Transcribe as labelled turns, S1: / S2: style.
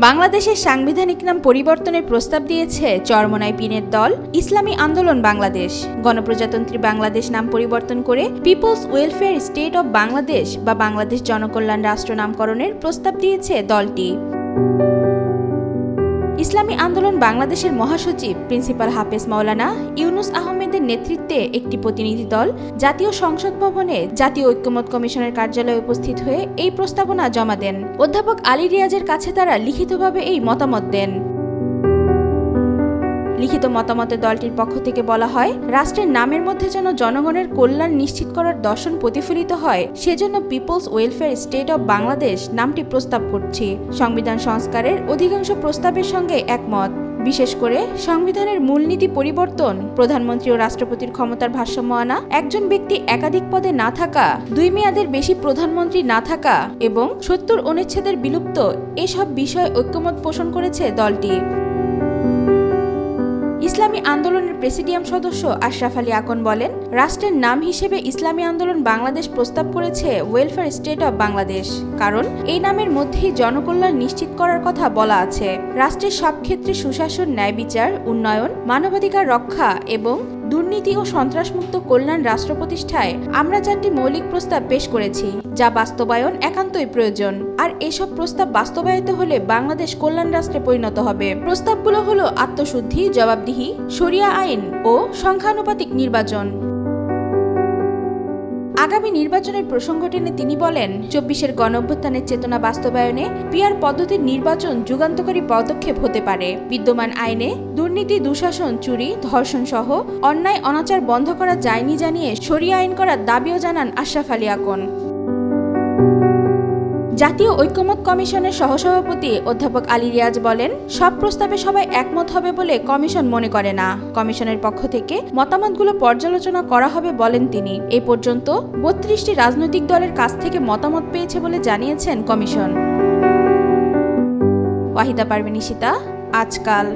S1: বাংলাদেশের সাংবিধানিক নাম পরিবর্তনের প্রস্তাব দিয়েছে চরমোনাই পীরের দল ইসলামী আন্দোলন বাংলাদেশ। গণপ্রজাতন্ত্রী বাংলাদেশ নাম পরিবর্তন করে People's Welfare State of Bangladesh বা বাংলাদেশ জনকল্যাণ রাষ্ট্র নামকরণের প্রস্তাব দিয়েছে দলটি। ইসলামী আন্দোলন বাংলাদেশের মহাসচিব প্রিন্সিপাল হাফেজ মাওলানা ইউনুস আহমেদের নেতৃত্বে একটি প্রতিনিধি দল জাতীয় সংসদ ভবনে জাতীয় ঐক্যমত্য কমিশনের কার্যালয়ে উপস্থিত হয়ে এই প্রস্তাবনা জমা দেন। অধ্যাপক আলী রিয়াজের কাছে তারা লিখিতভাবে এই মতামত দেন। লিখিত মতামতে দলটির পক্ষ থেকে বলা হয়, রাষ্ট্রের নামের মধ্যে যেন জনগণের কল্যাণ নিশ্চিত করার দর্শন প্রতিফলিত হয়, সেজন্য People's Welfare State of Bangladesh নামটি প্রস্তাব করছি। সংবিধান সংস্কারের অধিকাংশ প্রস্তাবের সঙ্গে একমত। বিশেষ করে সংবিধানের মূলনীতি পরিবর্তন, প্রধানমন্ত্রী ও রাষ্ট্রপতির ক্ষমতার ভারসাম্য আনা, একজন ব্যক্তি একাধিক পদে না থাকা, 2 মেয়াদের বেশি প্রধানমন্ত্রী না থাকা এবং 70 অনুচ্ছেদের বিলুপ্ত, এসব বিষয়ে ঐক্যমত পোষণ করেছে দলটি। ইসলামী আন্দোলনের প্রেসিডিয়াম সদস্য আশরাফ আলী আকন বলেন, রাষ্ট্রের নাম হিসেবে ইসলামী আন্দোলন বাংলাদেশ প্রস্তাব করেছে ওয়েলফেয়ার স্টেট অব বাংলাদেশ, কারণ এই নামের মধ্যেই জনকল্যাণ নিশ্চিত করার কথা বলা আছে। রাষ্ট্রের সব ক্ষেত্রে সুশাসন, ন্যায় বিচার, উন্নয়ন, মানবাধিকার রক্ষা এবং দুর্নীতি ও সন্ত্রাসমুক্ত কল্যাণ রাষ্ট্র প্রতিষ্ঠায় আমরা 4টি মৌলিক প্রস্তাব পেশ করেছি, যা বাস্তবায়ন একান্তই প্রয়োজন। আর এসব প্রস্তাব বাস্তবায়িত হলে বাংলাদেশ কল্যাণ রাষ্ট্রে পরিণত হবে। প্রস্তাবগুলো হলো আত্মশুদ্ধি, জবাবদিহি, শরিয়া আইন ও সংখ্যানুপাতিক নির্বাচন। আগামী নির্বাচনের প্রসঙ্গ টেনে তিনি বলেন, 24-এর গণঅভ্যুত্থানের চেতনা বাস্তবায়নে পিআর পদ্ধতির নির্বাচন যুগান্তকারী পদক্ষেপ হতে পারে। বিদ্যমান আইনে দুর্নীতি, দুঃশাসন, চুরি, ধর্ষণ সহ অন্যায় অনাচার বন্ধ করা যায়নি জানিয়ে শরিয়া আইন করার দাবিও জানান আশরাফ আলী আকন। জাতীয় ঐক্যমত্য কমিশনের সহসভাপতি অধ্যাপক আলী রিয়াজ বলেন, সব প্রস্তাবে সবাই একমত হবে বলে কমিশন মনে করে না। কমিশনের পক্ষ থেকে মতামতগুলো পর্যালোচনা করা হবে বলেন তিনি। এই পর্যন্ত 32টি রাজনৈতিক দলের কাছ থেকে মতামত পেয়েছে বলে জানিয়েছেন কমিশন। ওয়াহিদা পারভীন ইশিতা, আজকাল।